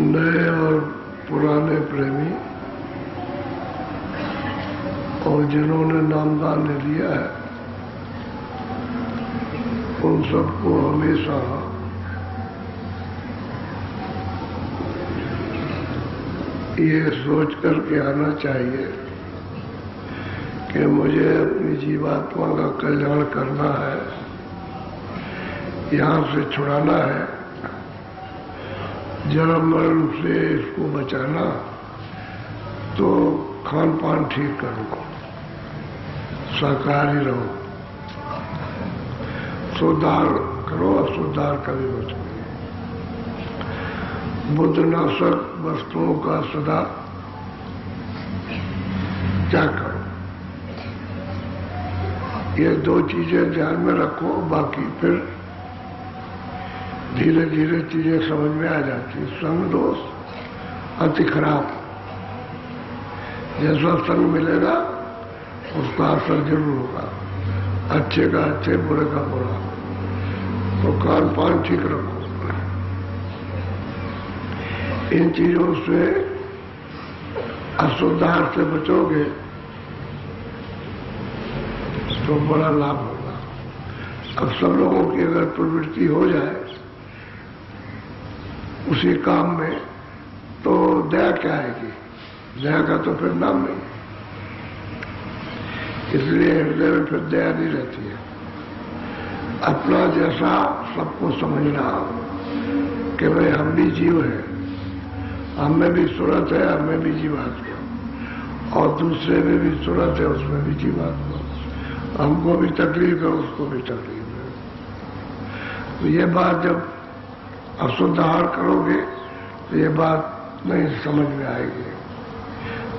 नए और पुराने प्रेमी और जिन्होंने नामदान लिया है उन सबको हमेशा ये सोच करके आना चाहिए कि मुझे अपनी जीवात्मा का कल्याण करना है, यहाँ से छुड़ाना है, जन्म मरण से इसको बचाना, तो खान पान ठीक करो, शाकाहारी रहो, सुधार करो, असुधार कभी मत करो। बुद्धनाशक वस्तुओं का सदा त्याग करो। ये दो चीजें ध्यान में रखो, बाकी फिर धीरे धीरे चीजें समझ में आ जाती। संग दोष अति खराब, जैसा संग मिलेगा उसका असर जरूर होगा, अच्छे का अच्छे, बुरे का बुरा। तो खान पान ठीक रखो। इन चीजों से असुधार से बचोगे तो बड़ा लाभ होगा। अब सब लोगों की अगर प्रवृत्ति हो जाए उसी काम में, तो दया क्या आएगी? दया का तो फिर नाम नहीं। इसलिए हृदय में फिर दया नहीं रहती है। अपना जैसा सबको समझना कि भाई हम भी जीव है, हमें भी सूरत है, हमें भी जीवात्मा, और दूसरे में भी सूरत है, उसमें भी जीवात्मा। हमको भी तकलीफ है, उसको भी तकलीफ है। तो ये बात जब अशुद्ध आहार करोगे तो ये बात नहीं समझ में आएगी।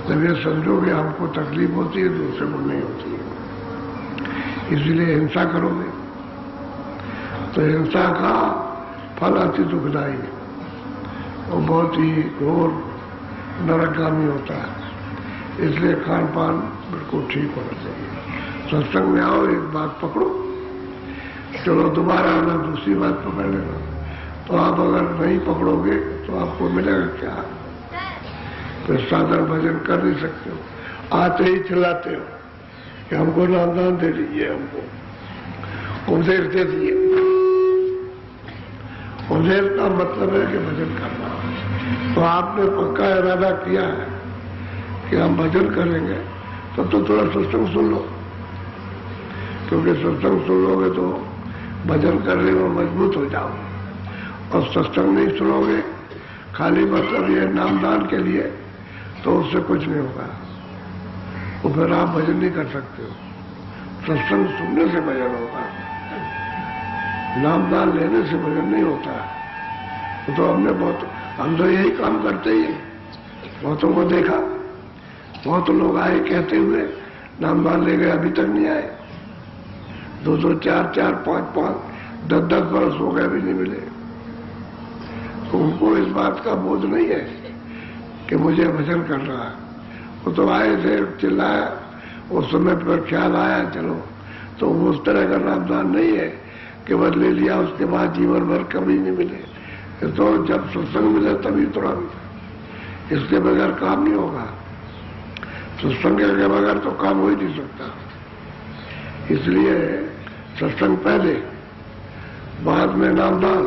जब ये समझोगे हमको तकलीफ होती है, दूसरे को नहीं होती है, इसलिए हिंसा करोगे तो हिंसा का फल अति दुखदायी है, वो बहुत ही घोर नरकगामी होता है। इसलिए खान पान बिल्कुल ठीक होना चाहिए। सत्संग में आओ, एक बात पकड़ो, चलो दोबारा आना, दूसरी बात पकड़ लेना। तो आप अगर नहीं पकड़ोगे तो आपको मिलेगा क्या? तो साधारण भजन कर नहीं सकते हो, आते ही चिल्लाते हो कि हमको नामदान दे दीजिए, हमको उपदेश दे दीजिए। उपदेश का मतलब है कि भजन करना। तो आपने पक्का इरादा किया है कि हम भजन करेंगे, तो थोड़ा सत्संग सुन लो, क्योंकि सत्संग सुन लोगे तो भजन करने में मजबूत हो जाओगे। और सत्संग नहीं सुनोगे, खाली मतलब ये नामदान के लिए, तो उससे कुछ नहीं होगा। तो फिर आप भजन नहीं कर सकते हो। सत्संग सुनने से भजन होगा, नामदान लेने से भजन नहीं होता है। तो हम तो यही काम करते ही, बहुतों को देखा, बहुत लोग आए कहते हुए नामदान ले गए, अभी तक नहीं आए। 2-2, 4-4, 5-5, 10-10 बरस हो गए, अभी नहीं मिले। तो उनको इस बात का बोध नहीं है कि मुझे भजन करना है। वो तो आए थे, चिल्लाया, उस समय पर ख्याल आया, चलो। तो उस तरह का नामदान नहीं है कि बस ले लिया, उसके बाद जीवन भर कभी नहीं मिले। तो जब सत्संग मिले तभी थोड़ा मिले, इसके बगैर काम नहीं होगा। सत्संग के बगैर तो काम हो ही नहीं सकता। इसलिए सत्संग पहले, बाद में नामदान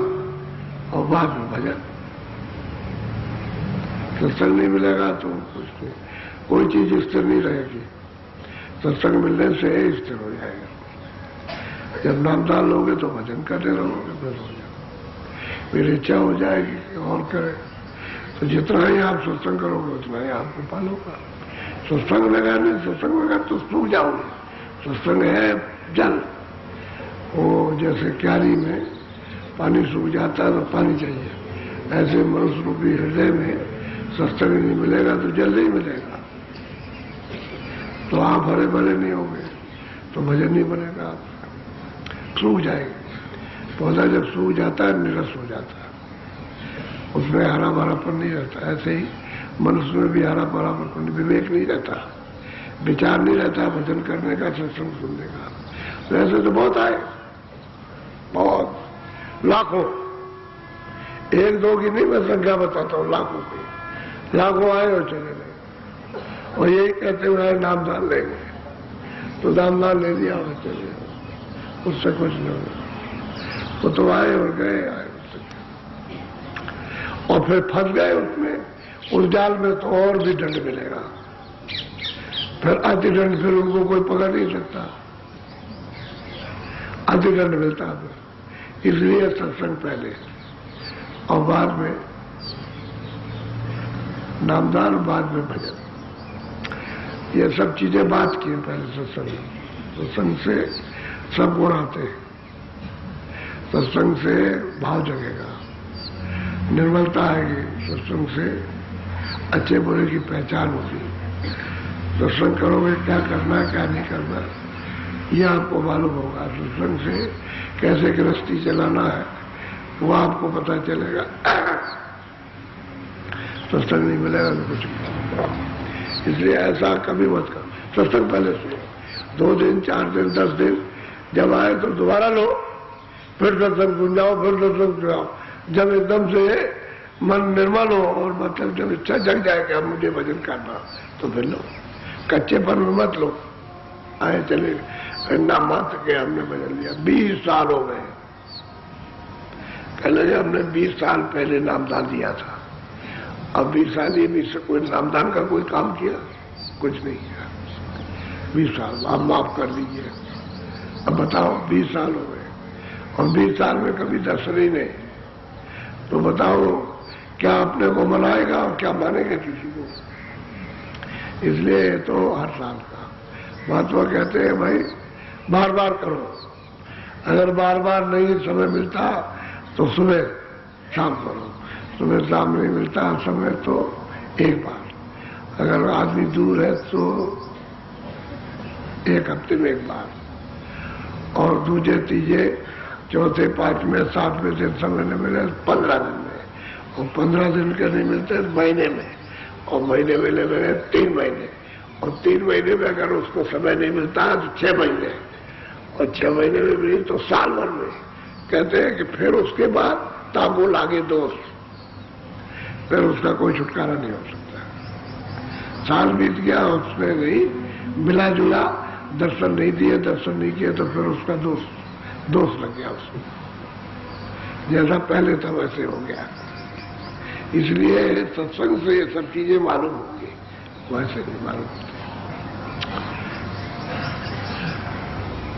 और बाद में भजन। सत्संग नहीं मिलेगा तो कुछ नहीं, कोई चीज स्थिर नहीं रहेगी। सत्संग मिलने से स्थिर हो जाएगा। जब नामदान लोगे तो भजन करते रहोगे, फिर हो जाएगा। मेरी इच्छा हो जाएगी कि और करें, तो जितना ही आप सत्संग करोगे उतना ही आपको पाल होगा। सत्संग लगा नहीं, सत्संग लगा तो सूख जाओगे। सत्संग है जल, वो जैसे क्यारी में पानी सूख जाता है तो पानी चाहिए, ऐसे मनुष्य रूपी हृदय में सत्संग नहीं मिलेगा तो जल्दी ही मिलेगा। तो आप हरे भरे नहीं होंगे तो भजन नहीं बनेगा, आपका सूख जाएगा। पौधा जब सूख जाता है निरस हो जाता है, उसमें हरा भरापन नहीं रहता। ऐसे ही मनुष्य में भी हरा भरापन, विवेक नहीं रहता, विचार नहीं रहता भजन करने का, सत्संग सुनने का। तो ऐसे तो बहुत आए, बहुत, लाखों, एक दो की नहीं मैं संख्या बताता हूँ, लाखों की, लाखों आए और चले गए। और यही कहते हुए नामदान लेंगे, तो नामदान ले लिया और चले गए, उससे कुछ नहीं हुआ। वो तो आए और गए, आए और फिर फंस गए उसमें, उस जाल में तो और भी दंड मिलेगा। फिर अतिदंड, फिर उनको कोई पकड़ नहीं सकता, अतिदंड मिलता है। इसलिए सत्संग पहले और बाद में नामदान, बाद में भजन, ये सब चीजें बात की पहले सत्संग। सत्संग से सब गुण आते हैं, सत्संग से भाव जगेगा, निर्मलता आएगी, सत्संग से अच्छे बुरे की पहचान होगी। सत्संग करोगे क्या करना है क्या नहीं करना है ये आपको मालूम होगा। सत्संग से कैसे गृहस्थी चलाना है वो आपको पता चलेगा। सत्संग नहीं मिलेगा तो कुछ नहीं। इसलिए ऐसा कभी मत करो, सत्संग पहले सुनो, 2 दिन 4 दिन 10 दिन, जब आए तो दोबारा लो, फिर सत्संग सुन जाओ, फिर सत्संग सुनाओ। जब एकदम से मन निर्मल हो और मतलब जब इच्छा जग जाए कि अब मुझे भजन करना, तो फिर लो, कच्चे पर में मत लो। आए चले फिर नाम मात्र के हमने भजन लिया, 20 साल हो गए। कहने लगे हमने 20 साल पहले नामदान दिया था, अब 20 साल ये भी कोई नामदान का कोई काम किया, कुछ नहीं किया। 20 साल आप माफ कर दीजिए। अब बताओ 20 साल हो गए और 20 साल में कभी दर्शन ही नहीं, तो बताओ क्या अपने को मनाएगा और क्या मानेगा किसी को। इसलिए तो हर साल का महात्मा कहते हैं भाई बार बार करो। अगर बार बार नहीं समय मिलता तो सुबह शाम करो, सुबह शाम नहीं मिलता समय तो एक बार। अगर आदमी दूर है तो 1 हफ्ते में 1 बार, और दूसरे तीजे चौथे 5वें 7वें दिन समय नहीं मिले 15 दिन में, और 15 दिन के नहीं मिलते महीने में, और महीने में ले मिले 3 महीने, और 3 महीने में अगर उसको समय नहीं मिलता तो 6 महीने, और 6 महीने में भी तो साल भर में। कहते हैं कि फिर उसके बाद ताबो लागे दोस्त, फिर उसका कोई छुटकारा नहीं हो सकता। साल बीत गया उसने नहीं मिला जुला, दर्शन नहीं दिए, दर्शन नहीं किए, तो फिर उसका दोष लग गया उसको, जैसा पहले था वैसे हो गया। इसलिए सत्संग से ये सब चीजें मालूम होंगी, वैसे नहीं मालूम होती।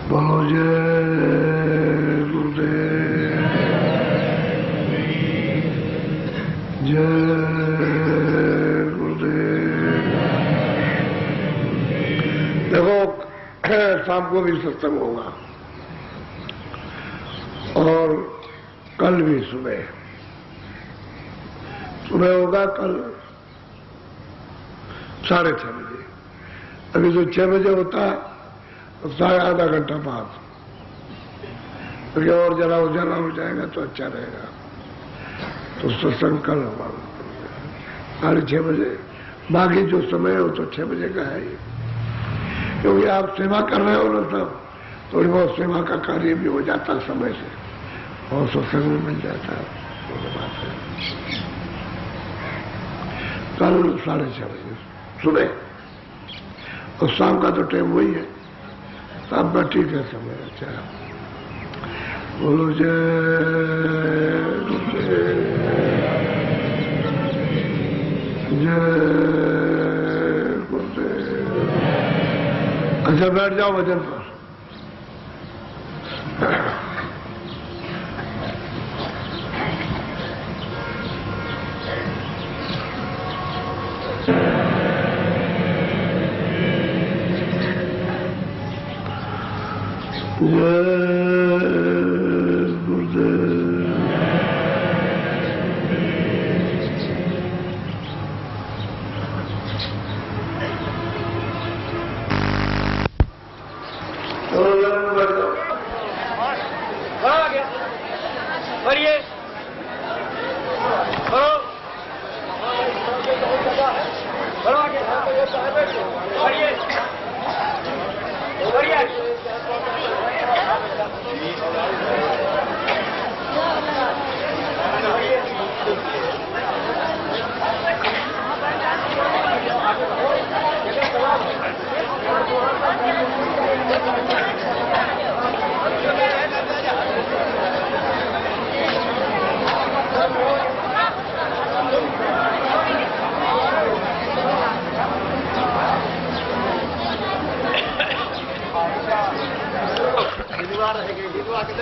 बोलो जय गुरुदेव, जय गुरुदेव। देखो शाम को भी सत्संग होगा और कल भी सुबह होगा, कल 6:30 बजे। अभी तो 6 बजे होता है, तो आधा घंटा बाद, तो और जरा उजाला हो जाएगा तो अच्छा रहेगा। तो सत्संग कल होगा 6:30 बजे। बाकी जो समय हो तो 6 बजे का है ही, क्योंकि आप सेवा कर रहे हो ना सब, थोड़ी बहुत सेवा का कार्य भी हो जाता समय से और सत्संग में मिल जाता है। बात है कल 6:30 बजे सुबह, और शाम का तो टाइम वही है, सब का ठीक है समय। अच्छा बोलो जय गुरुदेव। अच्छा बैठ जाओ भजन पर। जय गुरुदेव। आगे बढ़िए, बढ़ो बढ़ो आगे, बढ़िए बढ़िए।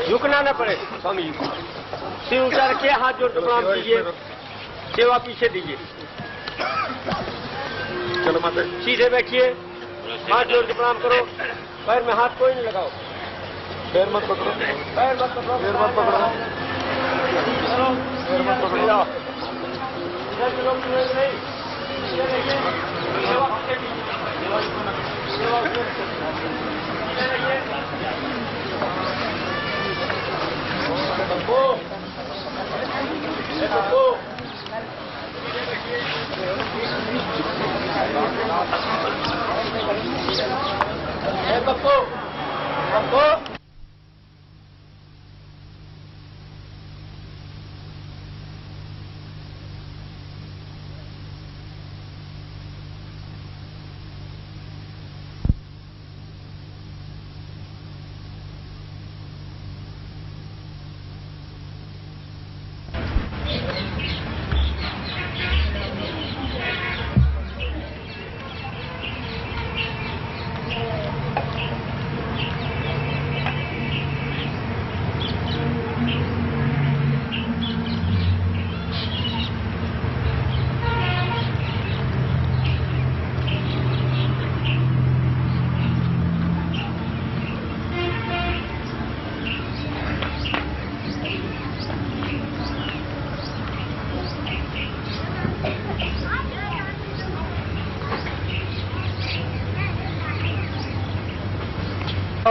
झुकना न पड़े स्वामी जी, सिर ऊंचा रखिए, हाथ जोड़ के प्रणाम कीजिए, सेवा पीछे दीजिए। चलो माता सीधे बैठिए, हाथ जोड़ के प्रणाम करो, पैर में हाथ कोई नहीं लगाओ, पैर मत पकड़ो, पैर मत पकड़ो, पैर मत पकड़ो, पैर मत पकड़ो, इधर चलो नहीं,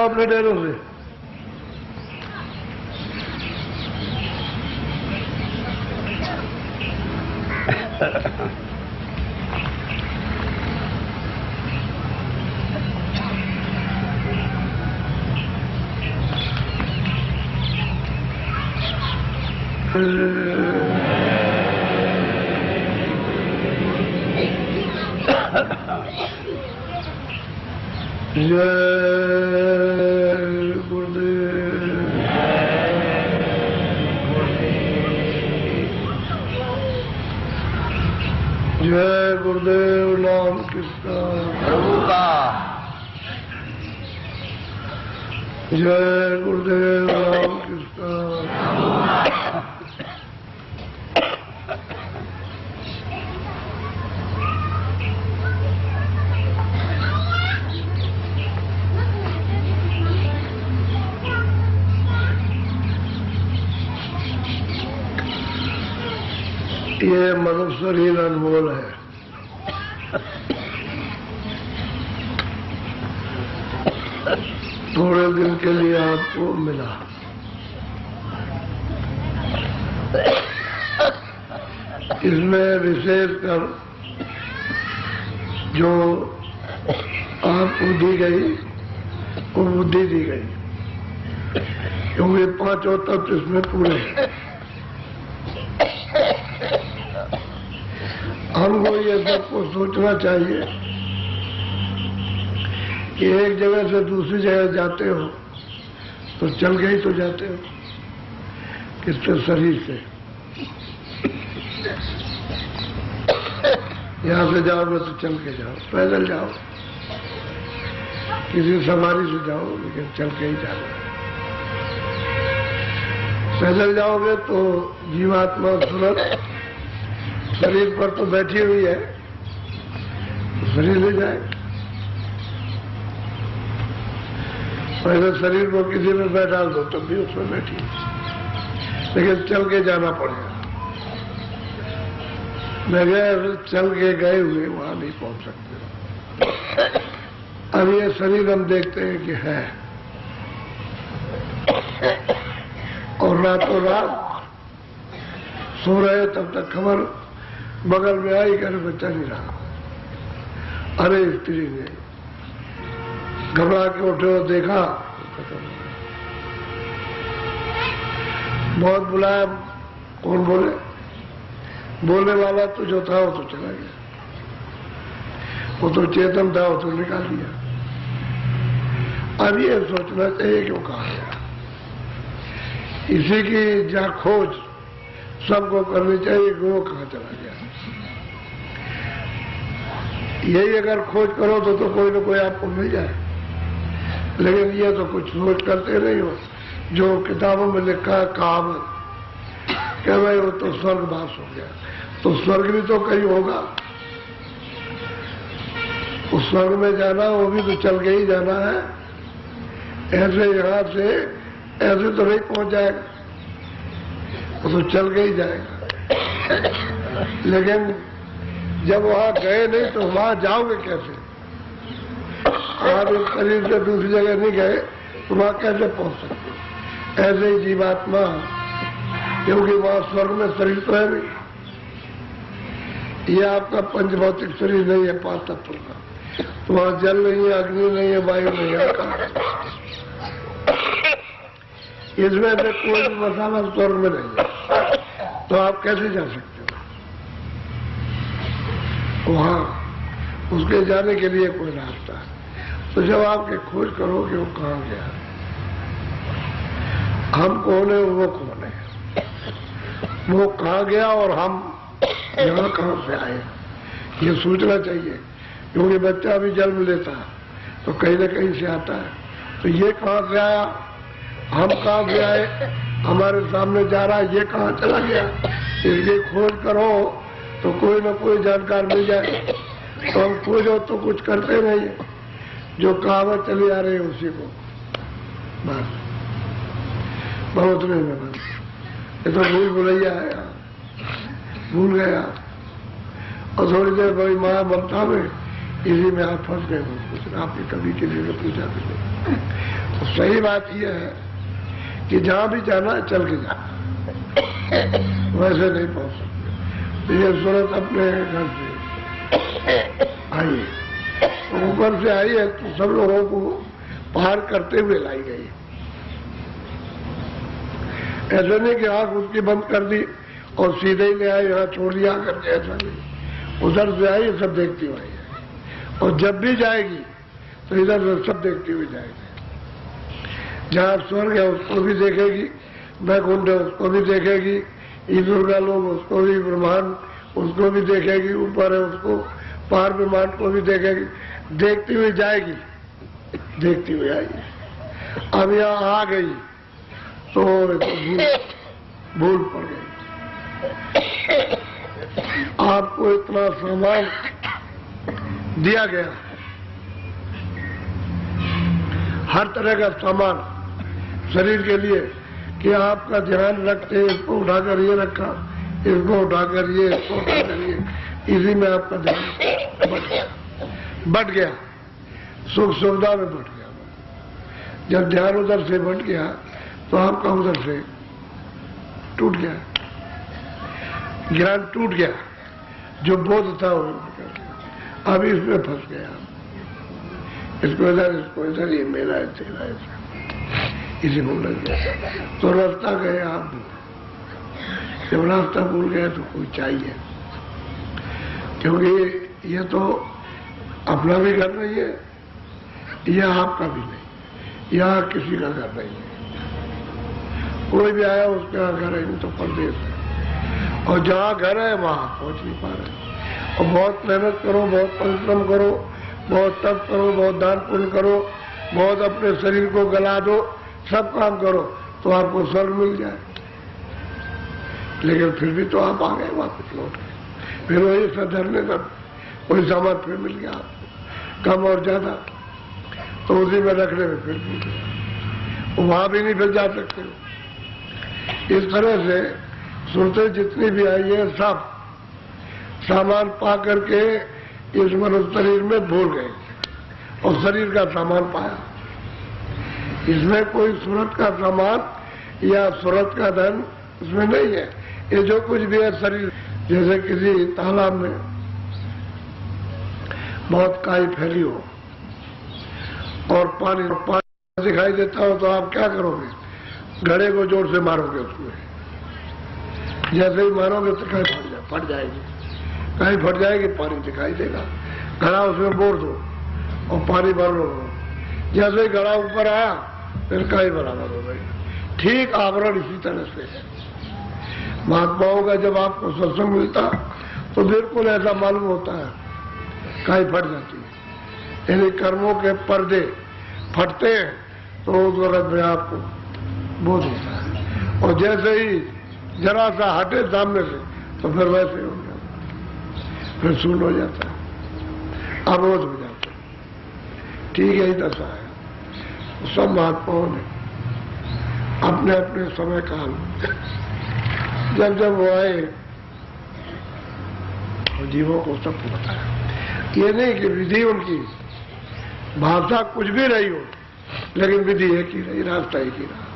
अपने डेरों से जय गुरुदेव नाम किसका प्रभु का, जय गुरुदेव नाम किसका ये मनुष्य शरीर अनमोल है। थोड़े दिन के लिए आपको मिला, इसमें विशेषकर जो आपको दी गई वो बुद्धि दी गई, क्योंकि पांचों तत्व इसमें पूरे हैं। हमको ये सबको सोचना चाहिए कि एक जगह से दूसरी जगह जाते हो तो चल के ही तो जाते हो, किससे शरीर से। यहां से जाओगे तो चल के जाओ, पैदल जाओ, किसी सवारी से जाओ, लेकिन चल के ही जाओ। पैदल जाओगे तो जीवात्मा सूरत शरीर पर तो बैठी हुई है, तो शरीर ले जाए। पहले शरीर को किसी में बैठा दो तब भी उसमें बैठी, लेकिन चल के जाना पड़ेगा। बगैर चल के गए हुए वहां नहीं पहुंच सकते। अब ये शरीर हम देखते हैं कि है, रातों रात सो रहे तब तक खबर बगल में आई कि अरे बच्चा नहीं रहा। अरे स्त्री ने घबरा के उठे और देखा, बहुत बुलाया, कौन बोले? बोलने वाला तो जो था वो तो चला गया, वो तो चेतन था, वो तो निकाल दिया। अब ये सोचना चाहिए कि वो कहाँ गया। इसी की जहाँ खोज सबको करनी चाहिए कि वो कहाँ चला गया। यही अगर खोज करो तो कोई ना कोई आपको मिल जाए, लेकिन ये तो कुछ सोच करते नहीं हो। जो किताबों में लिखा है कहावत कि भाई वो तो स्वर्गवास हो गया, तो स्वर्ग भी तो कहीं होगा। उस स्वर्ग में जाना वो भी तो चल के ही जाना है, ऐसे यहां से ऐसे तो नहीं पहुंच जाएगा, वो तो चल के ही जाएगा। लेकिन जब वहां गए नहीं तो वहां जाओगे कैसे? आप इस शरीर से दूसरी जगह नहीं गए तो वहां कैसे पहुंच सकते? ऐसे ही जीवात्मा, क्योंकि वहां स्वर्ग में शरीर तो है नहीं, ये आपका पंचभौतिक शरीर नहीं है 5 तत्वों का, तो वहां जल नहीं है, अग्नि नहीं है, वायु नहीं है, आकाश। इसमें से कोई भी मसाला स्वर्ग में नहीं है, तो आप कैसे जा सकते हो वहां? उसके जाने के लिए कोई रास्ता है। तो जब आपके खोज करो कि वो कहाँ गया, हम कौन है, वो कौन है, वो कहाँ गया और हम यहाँ कहाँ से आए, ये सोचना चाहिए। क्योंकि बच्चा भी जन्म लेता है तो कहीं न कहीं से आता है, तो ये कहाँ से आया, हम कहाँ से आए, हमारे सामने जा रहा है, ये कहाँ चला गया। इसकी खोज करो तो कोई न कोई जानकार मिल जाए। तो हम खोजो तो कुछ करते नहीं है, जो कहावत चली आ रही है उसी को बस बहुत नहीं है। बस ये तो भूल भुलैया है, भूल गया और थोड़ी देर बड़ी माया ममता में इसी में आप फंस गए। कुछ आपने कभी के लिए पूछा भी नहीं। तो सही बात यह है कि जहां भी जाना है चल के जाना, वैसे नहीं पहुंच सकते। तो ये सूरत अपने घर से आई, ऊपर से आई है तो सब लोगों को पार करते हुए लाई गई। ऐसा नहीं कि आंख उसकी बंद कर दी और सीधे ही ले आई, यहाँ छोड़ दिया करके, ऐसा नहीं। उधर से आई, सब देखती हुई आई है, और जब भी जाएगी तो इधर से सब देखती हुई जाएगी। जहाँ स्वर्ग है उसको भी देखेगी, वैकुंठ है उसको भी देखेगी, ईश्वर का लोग उसको भी, ब्रह्मांड उसको भी देखेगी, ऊपर है उसको, पार ब्रह्मांड को भी देखेगी, देखती हुई जाएगी, देखती हुई आएगी। अब यहाँ आ गई तो भूल पड़ गई। आपको इतना सामान दिया गया, हर तरह का सामान शरीर के लिए, कि आपका ध्यान रखते, इसको उठाकर ये रखा, इसको उठाकर ये, इसको उठाकर ये, इसी में आपका ध्यान बट गया, सुख सुविधा में बट गया। जब ध्यान उधर से बट गया तो आपका उधर से टूट गया, ज्ञान टूट गया, जो बोध था वो अब इसमें फंस गया। इसको इधर, ये मेरा है, तेरा है, इसी को लग गया। तो रास्ता गए आप, जब रास्ता भूल गए तो कोई चाहिए, क्योंकि ये तो अपना भी घर नहीं है, यह आपका भी नहीं, यहाँ किसी का घर नहीं है। कोई भी आया उसका घर है, तो परदेश है, और जहाँ घर है वहां पहुंच नहीं पा रहे। और बहुत मेहनत करो, बहुत परिश्रम करो, बहुत तप करो, बहुत दान पुण्य करो, बहुत अपने शरीर को गला दो, सब काम करो तो आपको स्वर्ग मिल जाए। लेकिन फिर भी तो आप आ गए वापस लौट गए, फिर वही सधरने तक वही सामान फिर मिल गया आपको, कम और ज्यादा, तो उसी में रखने में फिर वहां भी नहीं फिर जा सकते। इस तरह से सूरतें जितनी भी आई है, सब सामान पा करके इस मनुष्य शरीर में भूल गए और शरीर का सामान पाया। इसमें कोई सूरत का सामान या सूरत का धन उसमें नहीं है। ये जो कुछ भी है शरीर, जैसे किसी तालाब में बहुत काई फैली हो और पानी दिखाई देता हो, तो आप क्या करोगे? घड़े को जोर से मारोगे उसमें। जैसे ही मारोगे तो काई फट जाएगी, काई फट जाएगी, पानी दिखाई देगा। घड़ा उसमें बोर दो और पानी भर लो, जैसे ही घड़ा ऊपर आया फिर काई बराबर हो गई। ठीक आवरण इसी तरह से है। महात्माओं का जब आपको सत्संग मिलता तो बिल्कुल ऐसा मालूम होता है, काई फट जाती है। यानी कर्मों के पर्दे फटते हैं तो उस वक्त में आपको बोध होता है, और जैसे ही जरा सा हटे सामने से तो फिर वैसे हो जाता, फिर शून्य हो जाता है, अबोध हो जाता है। ठीक यही दशा है। सब महात्माओं ने अपने अपने समय काल जब जब वो आए जीवों को सबको बताया। ये नहीं कि विधि उनकी भाषा कुछ भी रही हो, लेकिन विधि एक ही रही, रास्ता एक ही रहा।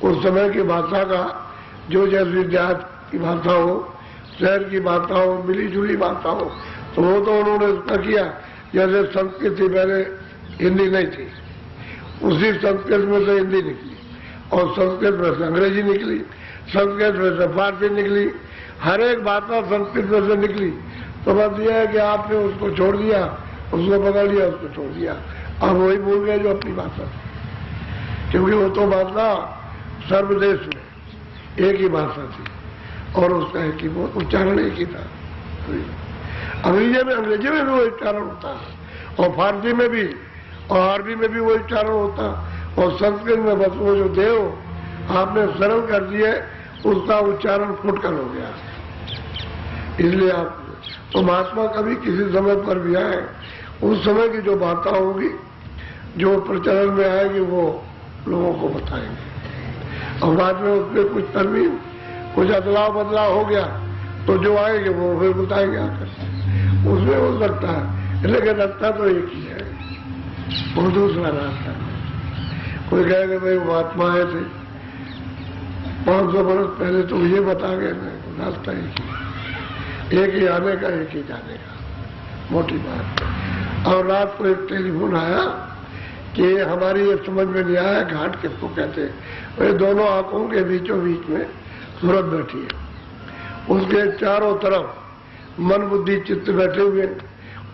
उस समय की भाषा का जो जैसी देहात की भाषा हो, शहर की भाषा हो, मिली जुली भाषा हो, तो वो तो उन्होंने उसका किया। जैसे संस्कृत थी, पहले हिंदी नहीं थी, उसी संस्कृत में से हिंदी निकली, और संस्कृत में से अंग्रेजी निकली, संस्कृत में से फारसी निकली, हर एक भाषा संस्कृत में से निकली। तो बस यह है कि आपने उसको छोड़ दिया, उसको पकड़ लिया, उसको छोड़ दिया, अब वही भूल गए जो अपनी भाषा थी, क्योंकि वो तो भाषा सर्वदेश में एक ही भाषा थी और उसका एक ही उच्चारण एक ही था। अंग्रेजी में भी वो उच्चारण होता है, और फारसी में भी, और अरबी में भी वो उच्चारण होता, और संस्कृत में बस वो जो देव आपने सरल कर दिए उसका उच्चारण फुटकर हो गया। इसलिए आप तो महात्मा कभी किसी समय पर भी आए, उस समय की जो बातें होगी, जो प्रचलन में आएगी, वो लोगों को बताएंगे। और बाद में उसमें कुछ तरमीम, कुछ अदलाव बदलाव हो गया तो जो आएंगे वो फिर बताएंगे आकर। उसमें हो सकता है, लेकिन रास्ता तो एक ही है, वो दूसरा रास्ता है। कोई कहेगा भाई महात्मा आए थे 500 वर्ष पहले, तो ये बता गए, रास्ता एक ही आने का, एक ही जाने का, मोटी बात। और रात को एक टेलीफोन आया कि हमारी ये समझ में नहीं आया, घाट किसको कहते हैं? वे दोनों आंखों के बीचों बीच में सूरत बैठी है, उसके चारों तरफ मन बुद्धि चित्त बैठे हुए,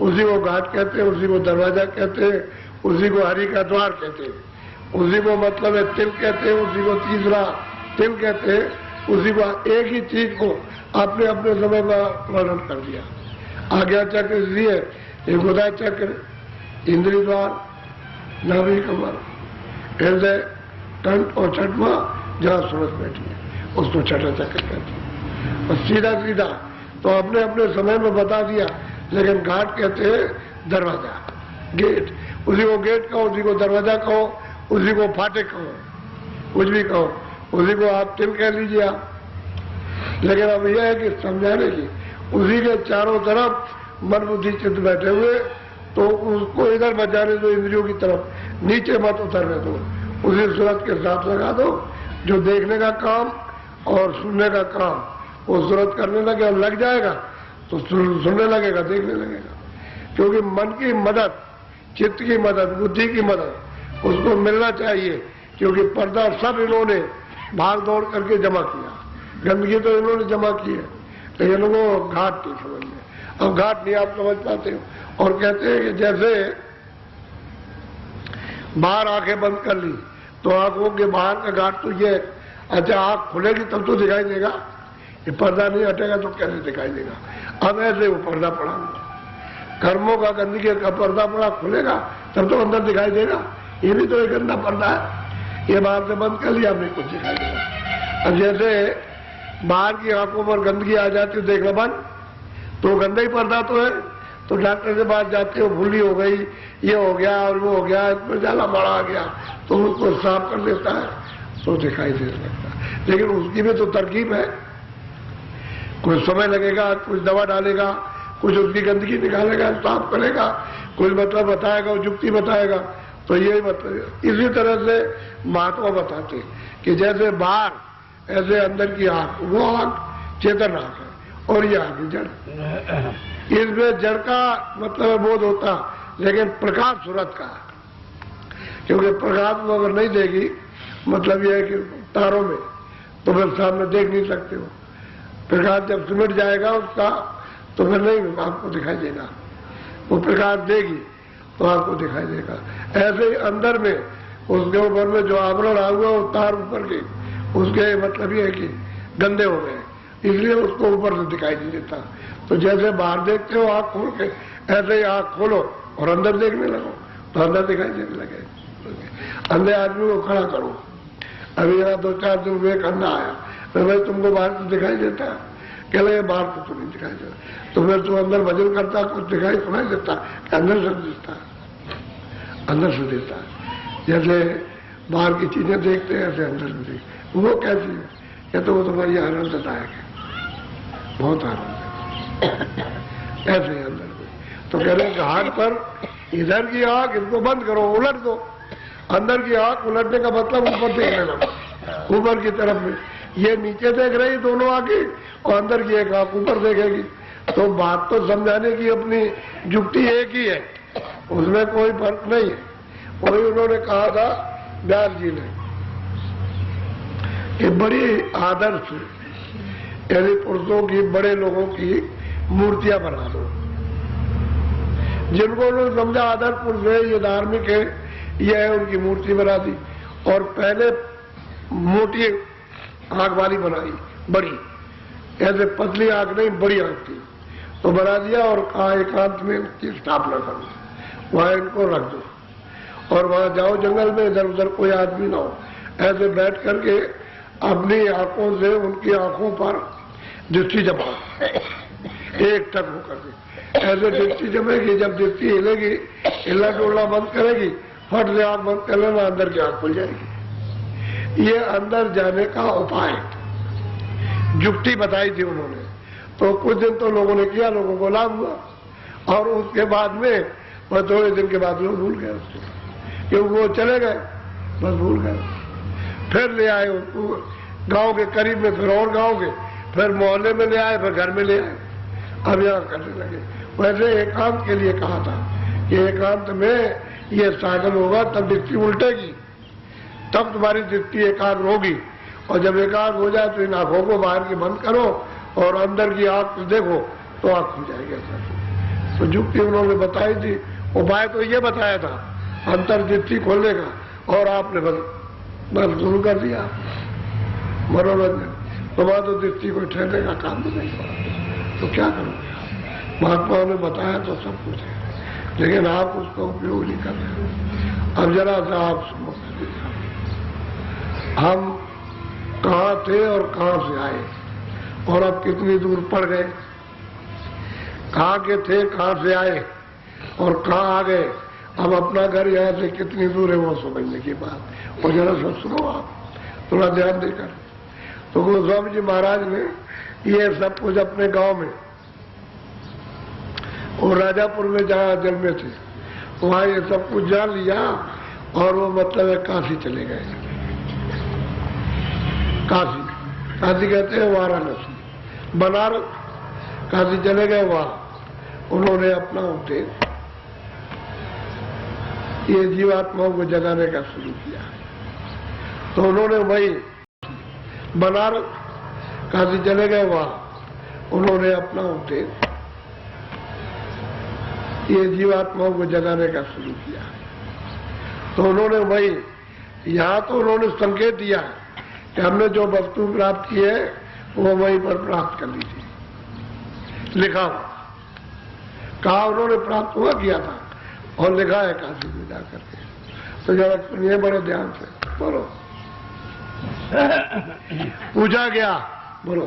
उसी को घाट कहते हैं, उसी को दरवाजा कहते हैं, उसी को हरि का द्वार कहते हैं, उसी को मतलब है तिल कहते हैं, उसी को तीसरा तिल कहते हैं, उसी को एक ही चीज को अपने अपने समय का वर्णन कर दिया। आज्ञा चक्र इसलिए एक उदय चक्र, इंद्रिय द्वार, नाभि कमर, हृदय, कंठ और छठवा जहाँ सूरत बैठी है उसको छठा चक्र कहते हैं। और सीधा सीधा तो अपने अपने समय में बता दिया, लेकिन घाट कहते हैं दरवाजा, गेट, उसी को गेट कहो, उसी को दरवाजा कहो, उसी को फाटक कहो, कुछ भी कहो, उसी को आप तिल कह लीजिए आप। लेकिन अब यह है कि समझाने की, उसी के चारों तरफ मन बुद्धि चित्त बैठे हुए, तो उसको इधर बचाने दो, इंद्रियों की तरफ, नीचे मत उतरने दो, उसी सूरत के साथ लगा दो। जो देखने का काम और सुनने का काम वो सूरत करने लगे और लग जाएगा तो सुनने लगेगा, देखने लगेगा। क्योंकि मन की मदद, चित्त की मदद, बुद्धि की मदद उसको मिलना चाहिए, क्योंकि पर्दा सब इन्होंने भाग दौड़ करके जमा किया, गंदगी तो इन्होंने जमा की है, लेकिन वो घाट नहीं समझ में। अब घाट नहीं आप समझ पाते हो, और कहते हैं कि जैसे बाहर आंखें बंद कर ली तो आंखों के बाहर का घाट तो ये, अच्छा आंख खुलेगी तब तो दिखाई देगा, ये पर्दा नहीं हटेगा तो कैसे दिखाई देगा। अब ऐसे वो पर्दा पड़ा हुआ, कर्मों का गंदगी का पर्दा पड़ा, खुलेगा तब तो अंदर दिखाई देगा। ये भी तो एक गंदा पर्दा है, ये बाहर से बंद कर लिया, हमें कुछ दिखाई देगा। अब जैसे बाहर की आंखों पर गंदगी आ जाती है, देखना बंद, तो गंदा ही पर्दा तो है। तो डॉक्टर के पास जाते हो, भूली हो गई, ये हो गया और वो हो गया, इसमें जाला बड़ा आ गया, तो उसको साफ कर देता है तो दिखाई दे सकता है। लेकिन उसकी भी तो तरकीब है, कुछ समय लगेगा, कुछ दवा डालेगा, कुछ उसकी गंदगी निकालेगा, साफ करेगा, कुछ मतलब बताएगा, जुक्ति बताएगा, तो यही मतलब इसी तरह से महात्मा बताते कि जैसे बाहर ऐसे अंदर की आंख, वो आंख चेतन आंख है और ये आंख जड़। इसमें जड़ का मतलब बोध होता, लेकिन प्रकाश सूरत का, क्योंकि प्रकाश वो अगर नहीं देगी मतलब यह है कि तारों में, तो फिर सामने देख नहीं सकते हो। प्रकाश जब सिमट जाएगा उसका तो फिर नहीं आपको दिखाई देगा, वो प्रकाश देगी तो आपको दिखाई देगा। ऐसे ही अंदर में उसके ऊपर में जो आवरण आ हुआ वो तार ऊपर के, उसके मतलब ये है कि गंदे हो गए, इसलिए उसको ऊपर से दिखाई नहीं देता। तो जैसे बाहर देखते हो आंख खोल के, ऐसे ही आंख खोलो और अंदर देखने लगो तो अंदर दिखाई देने लगे। अंधे आदमी को खड़ा करो, अभी यहाँ 2-4 दिन में एक अंधा आया, तो भाई तुमको बाहर से दिखाई देता है? कह लगे बाहर तो नहीं दिखाई देता। तो फिर तुम अंदर भजन करता कुछ दिखाई सुनाई देता? अंदर से दिखता है, अंदर से देता है। जैसे बाहर की चीजें देखते हैं ऐसे अंदर से देखते। वो कैसी है? क्या तो वो तुम्हारी आनंददायक है, बहुत आनंद है ऐसे ही अंदर में। तो कह रहे हाथ पर इधर की आंख इनको बंद करो, उलट दो। अंदर की आंख उलटने का मतलब ऊपर देखने लगो, ऊपर की तरफ में। ये नीचे देख रही दोनों आंखें और अंदर की एक आंख ऊपर देखेगी। तो बात तो समझाने की अपनी जुक्ति एक ही है, उसमें कोई फर्क नहीं है। वही उन्होंने कहा था व्यास जी ने कि बड़ी आदर्श यानी पुरुषों की, बड़े लोगों की मूर्तियां बना दो। जिनको उन्होंने समझा आदर्श पुरुष है, ये धार्मिक है, यह है, उनकी मूर्ति बना दी। और पहले मोटी आंख वाली बनाई, बड़ी, ऐसे पतली आंख नहीं बड़ी आंख थी, तो बना दिया और कहा एकांत में इनकी स्थापना करो, वहां इनको रख दो और वहां जाओ जंगल में, इधर उधर कोई आदमी ना हो। ऐसे बैठ करके अपनी आंखों से उनकी आंखों पर दृष्टि जमा, एक टक होकर के ऐसे दृष्टि जमेगी। जब दृष्टि हिलेगी, हिलना डोलना बंद करेगी, फट से आंख बंद कर लेना, अंदर की आंख खुल जाएगी। ये अंदर जाने का उपाय जुक्ति बताई थी उन्होंने। तो कुछ दिन तो लोगों ने किया, लोगों को लाभ हुआ और उसके बाद में बस थोड़े दिन के बाद लोग भूल गए उसको, क्योंकि वो चले गए, बस भूल गए। फिर ले आए उसको गांव के करीब में, फिर और गांव के, फिर मोहल्ले में ले आए, फिर घर में ले आए, अब यहाँ करने लगे। वैसे एकांत के लिए कहा था कि एकांत में ये साधन होगा तब दृष्टि उल्टेगी, तब तुम्हारी दृष्टि एकाग्र होगी। और जब एकाग्र हो जाए तो इन आंखों को बाहर की बंद करो और अंदर की आंख देखो तो आंख खुल जाएगी। ऐसा तो जुक्ति उन्होंने बताई थी। उपाय तो ये बताया था अंतर्दृष्टि खोलने का, और आपने बस शुरू कर दिया मनोरंजन। तो वहां तो दृष्टि को ठहरने का काम भी नहीं हुआ, तो क्या करोगे? महात्माओं ने बताया तो सब कुछ है, लेकिन आप उसका उपयोग नहीं कर रहे। अब जरा सा आप सुनो, हम कहाँ थे और कहाँ से आए और अब कितनी दूर पड़ गए, कहाँ के थे, कहाँ से आए और कहाँ आ गए, अब अपना घर यहाँ से कितनी दूर है वो समझने की बात। और जरा सब सुनो आप थोड़ा ध्यान देकर। तो गोस्वामी जी महाराज ने ये सब कुछ अपने गांव में और राजापुर में जहाँ जन्मे थे वहाँ ये सब कुछ जान लिया और वो मतलब है काशी चले गए। काशी कहते हैं वाराणसी, बनारस, काशी चले गए। वहाँ उन्होंने अपना उपदेश ये जीवात्माओं को जगाने का शुरू किया। तो उन्होंने वही बनारस, काशी चले गए। वहाँ उन्होंने अपना उपदेश ये जीवात्माओं को जगाने का शुरू किया। तो उन्होंने वही, यहाँ तो उन्होंने संकेत दिया कि हमने जो वस्तु प्राप्त की है वो वहीं पर प्राप्त कर ली थी, लिखा हुआ, कहा उन्होंने प्राप्त हुआ किया था और लिखा है काशी में जाकर के। तो जरा सुनिए बड़े ध्यान से, बोलो। पूछा गया, बोलो।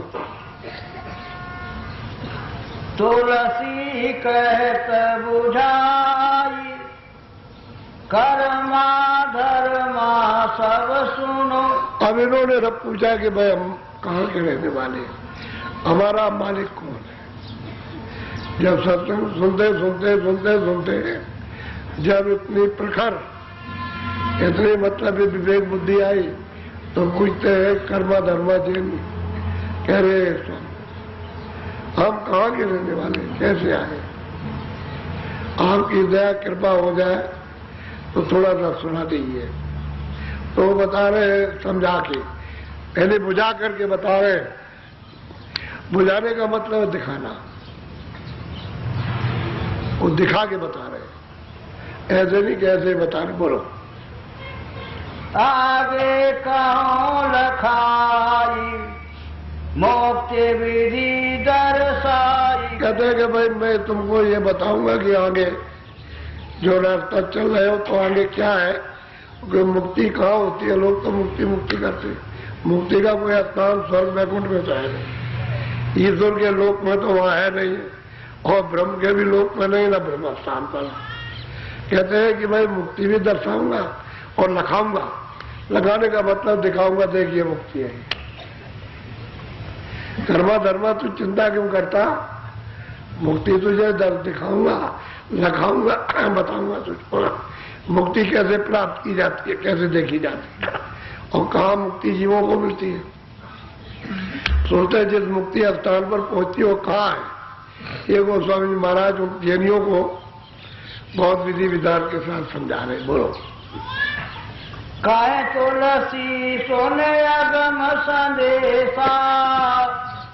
तुलसी कहत बुझाई, कर्मा धर्मा सब सुनो। अब इन्होंने रब पूछा कि भाई हम कहाँ के रहने वाले हैं, हमारा मालिक कौन है। जब सत्संग सुनते सुनते सुनते सुनते जब इतनी प्रखर इतने मतलब विवेक बुद्धि आई तो पूछते हैं कर्मा धर्मा जैन, कह रहे हम कहाँ के रहने वाले, कैसे आए? आपकी दया कृपा हो जाए तो थोड़ा सा सुना दीजिए। तो बता रहे समझा के, पहले बुझा करके बता रहे। बुझाने का मतलब दिखाना, वो दिखा के बता रहे, ऐसे नहीं कैसे बता रहे। बोलो। आगे कहो लखाई मोक्ष विधि दर्शाई। कहते हैं कि भाई मैं तुमको ये बताऊंगा कि आगे जो रास्ता चल रहे हो तो आगे क्या है, कि मुक्ति कहाँ होती है। लोग तो मुक्ति मुक्ति करते हैं, मुक्ति का कोई स्थान स्वर्ग वैकुंठ में तो है नहीं, ईश्वर के लोक में तो वहाँ है नहीं, और ब्रह्म के भी लोक में नहीं, ना ब्रह्म स्थान पर। कहते हैं कि भाई मुक्ति भी दर्शाऊंगा और लखाऊंगा। लगाने का मतलब दिखाऊंगा, देखिए मुक्ति है। कर्मा धर्मा तू चिंता क्यों करता, मुक्ति तुझे दिखाऊंगा, लखाऊंगा, बताऊंगा तुझको मुक्ति कैसे प्राप्त की जाती है, कैसे देखी जाती है, और कहाँ मुक्ति जीवों को मिलती है। सोचते जिस मुक्ति स्थान पर पहुंचती हो कहाँ है। ये गोस्वामी जी महाराज उन जैनियों को बहुत विधि विधान के साथ समझा रहे। बोलो। काहे तुलसी सोने अगम संदेशा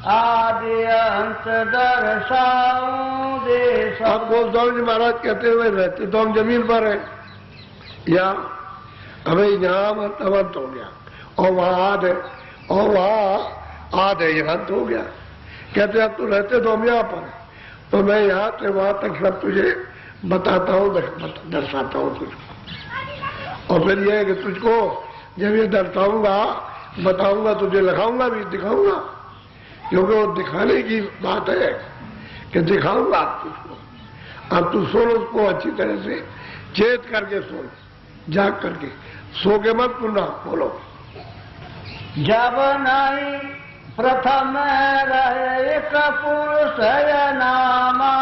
आदि अंत दर्शाऊं देशा। अब गोस्वामी जी महाराज कहते हुए रहते तो हम जमीन पर है, या अभी यहाँ अंत हो गया और वहाँ आद है, और वहाँ आद है, यहाँ अंत हो गया। कहते अब तू रहते तो हम यहाँ पर, तो मैं यहाँ से वहाँ तक सब तुझे बताता हूँ, दर्शाता हूँ तुझको। और फिर यह है कि तुझको जब ये दर्शाऊंगा, बताऊंगा, तुझे लिखाऊंगा भी, दिखाऊंगा, क्योंकि वो दिखाने की बात है कि दिखाऊंगा तुझको। अब तू सुन उसको अच्छी तरह से, चेत करके सुन, जाग करके, सो के मत सुनना। बोलो। जब नहीं प्रथम रहे एक पुरुष नामा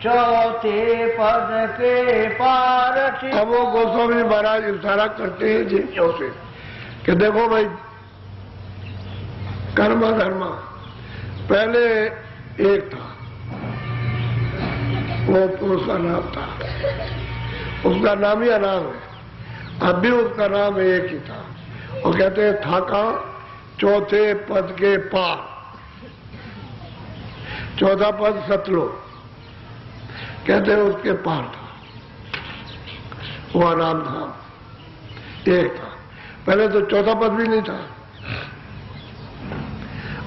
चौथे पद के पार। अब वो गोस्वामी महाराज इशारा करते हैं जिन्हों से कि देखो भाई, कर्म धर्म पहले एक था, वो पुरुष का नाम था, उसका नाम ही अनाम है, अब भी उसका नाम एक ही था। और कहते हैं था कहाँ, चौथे पद के पार। चौथा पद सतलोक, कहते हैं उसके पार था, वो आराम धाम एक था। पहले तो चौथा पद भी नहीं था,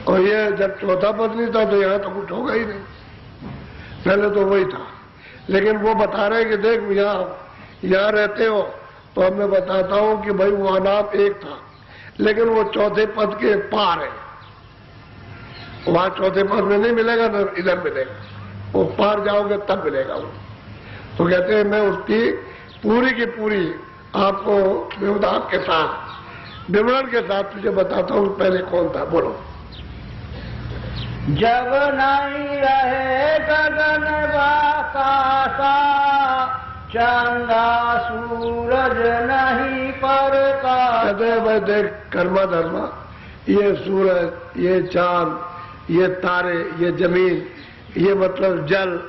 और ये जब चौथा पद नहीं था तो यहाँ तो कुछ होगा ही नहीं, पहले तो वही था। लेकिन वो बता रहे कि देख यहाँ रहते हो तो अब मैं बताता हूँ कि भाई वो अनाम एक था, लेकिन वो चौथे पद के पार है। वहां चौथे पद में नहीं मिलेगा ना इधर मिलेगा, वो पार जाओगे तब मिलेगा वो। तो कहते हैं मैं उसकी पूरी की पूरी आपको विवरण के साथ, विवरण के साथ तुझे बताता हूँ पहले कौन था। बोलो। जब नहीं रहे गगन आकाशा चंदा सूरज नहीं परका। कहते हैं भाई देख, कर्मा धर्मा, ये सूरज, ये चांद, ये तारे, ये जमीन, ये मतलब जल,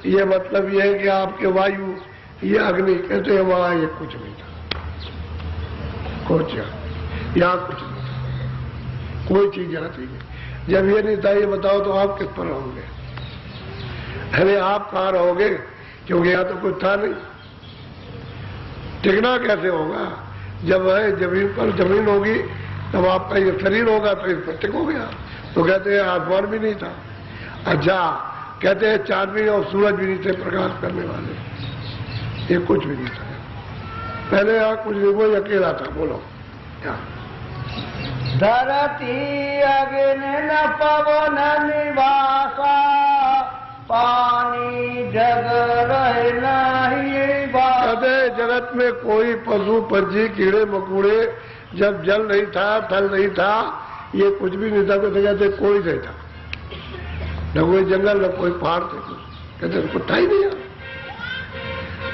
ये मतलब ये है कि आपके वायु, ये अग्नि, कहते हैं वहां ये कुछ नहीं था, कुछ यहाँ कुछ नहीं था, कोई चीज यहाँ थी। जब ये नहीं था, ये बताओ तो आप किस पर रहोगे? अरे आप कहाँ रहोगे, क्योंकि यहाँ तो कुछ था नहीं। टिकना कैसे होगा? जब है जमीन पर जमीन होगी तब आपका ये शरीर होगा तो इस पर टिकोगे आप। तो कहते हैं आसमान भी नहीं था। अच्छा, कहते हैं चांद भी और सूरज भी नहीं थे प्रकाश करने वाले, ये कुछ भी नहीं था पहले, यहाँ कुछ नहीं, वो अकेला था। बोलो। धरती अग्नि न पवन निवासा पानी जग रहे नहीं बासा। कहते जगत में कोई पशु पंछी कीड़े मकोड़े, जब जल नहीं था, थल नहीं था, ये कुछ भी नहीं था। कहते कोई नहीं था, न कोई जंगल, न कोई पहाड़ थे, कहते कुछ था ही नहीं।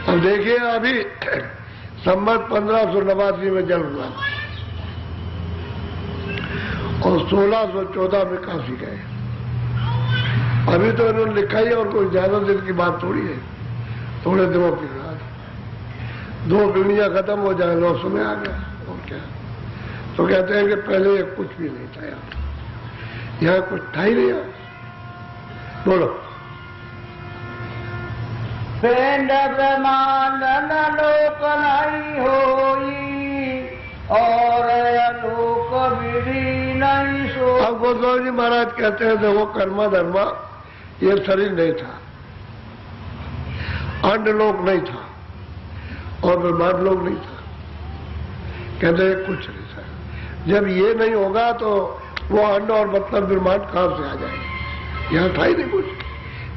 अब देखिए अभी संवत 1589 में जन्म हुआ और 1614 में काशी गए। अभी तो इन्होंने लिखा ही और कोई ज्यादा दिन की बात थोड़ी है, थोड़े दिनों की बात। 2 पीढ़ियां खत्म हो जाए 900 में आ गया और क्या। तो कहते हैं कि पहले कुछ भी नहीं था यहाँ कुछ था ही नहीं। बोलो। पिंड ब्रह्मांड न लोक नहीं होई और अलोक विधि नहीं सो। अब गोस्वामी जी महाराज कहते हैं देखो कर्मा धर्मा ये शरीर नहीं था, अंड लोक नहीं था और ब्रह्मांड लोक नहीं था। कहते हैं कुछ नहीं था। जब ये नहीं होगा तो वो अंड और मतलब ब्रह्मांड कहां से आ जाएगा। यहाँ था ही नहीं कुछ,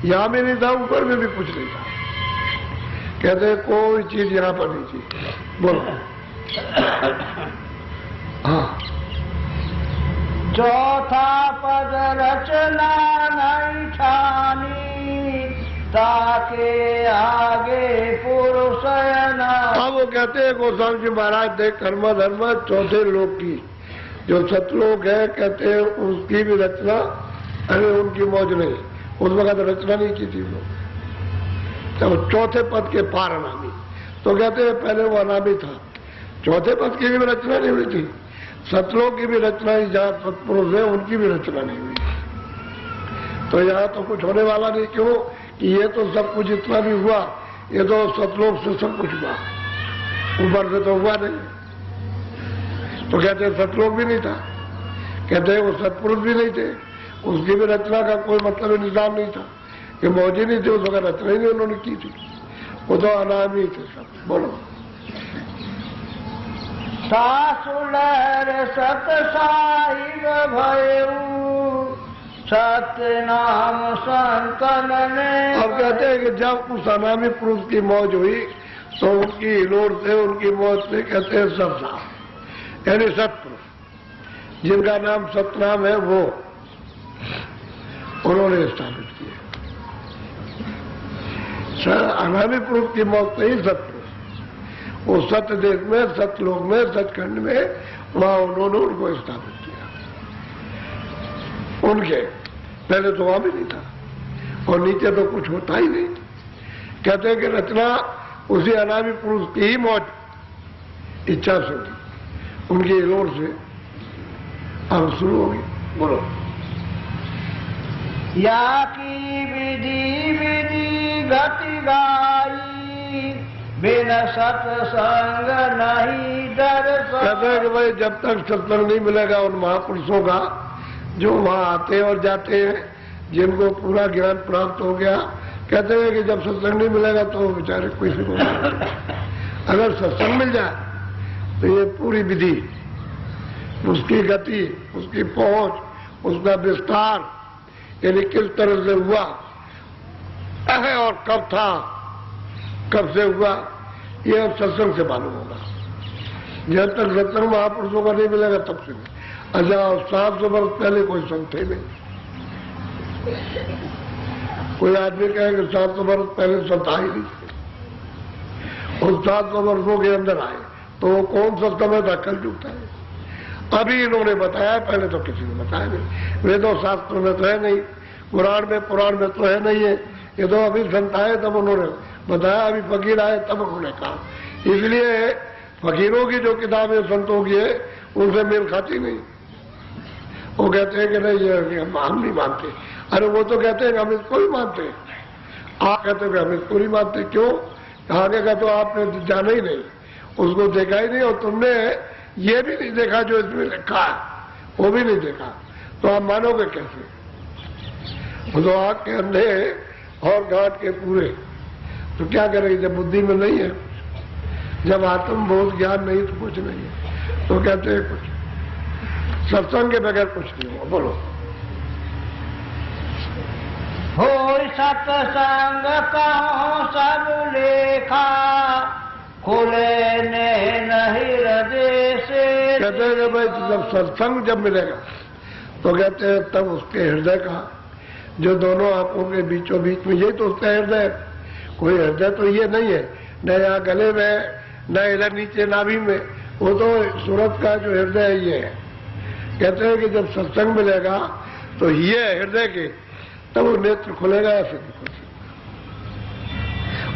यहाँ भी नहीं था, ऊपर में भी कुछ नहीं था। कहते हैं कोई चीज यहाँ पर नहीं थी। बोलो। हाँ। चौथा पद रचना नहीं ठानी ताके आगे पुरुष न। अब वो कहते हैं गोस्वामी जी महाराज देख कर्म धर्म चौथे लोक की जो सतलोक है, कहते हैं उसकी भी रचना, अरे उनकी मौज नहीं, उस वक्त रचना नहीं की थी वो। तो चौथे पद के पार अनामी, तो कहते हैं पहले वो अनामी था, चौथे पद की भी रचना नहीं हुई थी। सतलोक की भी रचना ही, जहाँ सत्पुरुष है उनकी भी रचना नहीं हुई। तो यहाँ तो कुछ होने वाला नहीं। क्यों कि ये तो सब कुछ इतना भी हुआ, ये तो सतलोक से सब कुछ हुआ, ऊपर से तो हुआ नहीं। तो कहते हैं सतलोक भी नहीं था, कहते हैं वो सत्पुरुष भी नहीं थे, उसकी भी रचना का कोई मतलब निजाम नहीं था कि मौज ही नहीं थी, उस वक्त रचना ही नहीं उन्होंने की थी। वो तो अनामी थे सब। बोलो। सासुलर सत साहिब भयऊ सत्य नाम संतन ने। अब कहते हैं कि जब उस अनामी पुरुष की मौज हुई तो उनकी हिलोर से, उनकी मौज से कहते हैं सब साफ, यानी सत्पुरुष जिनका नाम सतनाम है वो उन्होंने स्थापित किया। अनामी पुरुष की मौत से ही सत्पुरुष वो सत्य देश में, सतलोक में, सचखंड में, वहां उन्होंने उनको स्थापित किया। उनके पहले तो वहां भी नहीं था और नीचे तो कुछ होता ही नहीं। कहते हैं कि रचना उसी अनामी पुरुष की ही मौत इच्छा से थी, उनकी लोर से अब शुरू होगी। बोलो। या की विधि विधि गति गाई बिन सत्संग नहीं दर्शन। कहते हैं कि भाई जब तक सत्संग नहीं मिलेगा उन महापुरुषों का जो वहां आते और जाते हैं, जिनको पूरा ज्ञान प्राप्त हो गया, कहते हैं कि जब सत्संग नहीं मिलेगा तो बेचारे कोई से बोल। अगर सत्संग मिल जाए तो ये पूरी विधि, उसकी गति, उसकी पहुंच, उसका विस्तार, यानी किस तरह से हुआ है और कब था, कब से हुआ, ये अब सत्संग से मालूम होगा। जब तक सत्संग महापुरुषों का नहीं मिलेगा तब से नहीं। अच्छा, 700 वर्ष पहले कोई संत थे नहीं। कोई आदमी कहे कि 700 वर्ष पहले संत आए नहीं, और 700 वर्षों के अंदर आए, तो वो कौन सा समय था? कल जुगता है। अभी इन्होंने बताया, पहले तो किसी ने बताया नहीं। वेदों शास्त्रों में तो है नहीं, पुराण में तो है नहीं है। ये तो अभी संत आए तब उन्होंने बताया, अभी फकीर आए तब उन्होंने कहा। इसलिए फकीरों की जो किताबें संतों की है उनसे मेल खाती नहीं। वो कहते हैं कि नहीं ये हम नहीं मानते। अरे वो तो कहते हैं कि हम इसको ही मानते हैं। आप कहते हैं कि हम इसको नहीं मानते। क्यों? आगे का तो आपने जाना ही नहीं, उसको देखा ही नहीं, और तुमने ये भी नहीं देखा जो इसमें लिखा है, वो भी नहीं देखा, तो आप मानोगे कैसे? तो आग के अंधे और गांठ के पूरे, तो क्या करेंगे जब बुद्धि में नहीं है, जब आत्मबोध ज्ञान नहीं तो कुछ नहीं है। तो कहते हैं कुछ सत्संग के बगैर कुछ नहीं हुआ। बोलो। हो सत्संग कहो सब लेखा खुले ने नहीं हृदय से। कहते हैं कि भाई जब सत्संग जब मिलेगा तो कहते हैं तब उसके हृदय का, जो दोनों आंखों के बीचों बीच में, यही तो उसका हृदय। कोई हृदय तो ये नहीं है, न यहाँ गले में, न इधर नीचे नाभि में, वो तो सूरत का जो हृदय ये है। कहते हैं कि जब सत्संग मिलेगा तो ये हृदय के, तब वो नेत्र खुलेगा, ऐसे नहीं खुल सकता।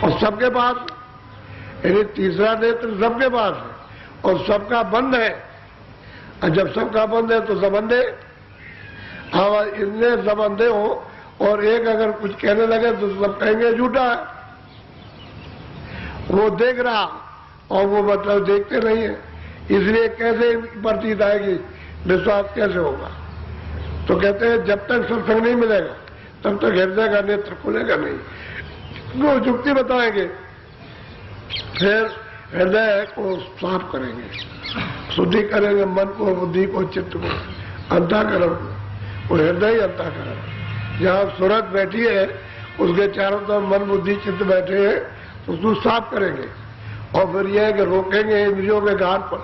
और सबके पास, यानी तीसरा नेत्र सबके पास है और सबका बंद है। और जब सबका बंद है तो सबंधे, हाँ इतने सबंधे हो और एक अगर कुछ कहने लगे तो सब कहेंगे झूठा है। वो देख रहा और वो मतलब देखते नहीं है, इसलिए कैसे प्रतीत आएगी, विश्वास कैसे होगा। तो कहते हैं जब तक सत्संग नहीं मिलेगा तब तक हृदय का नेत्र खुलेगा नहीं। वो युक्ति बताएंगे, फिर हृदय को साफ करेंगे, शुद्धि करेंगे, मन को, बुद्धि को, चित्त को, अंतःकरण को। वो हृदय ही अंतःकरण, जहाँ सूरत बैठी है उसके चारों तरफ मन, बुद्धि, चित्त बैठे हैं, उसको साफ करेंगे। और फिर यह है कि रोकेंगे इंद्रियों के घाट पर,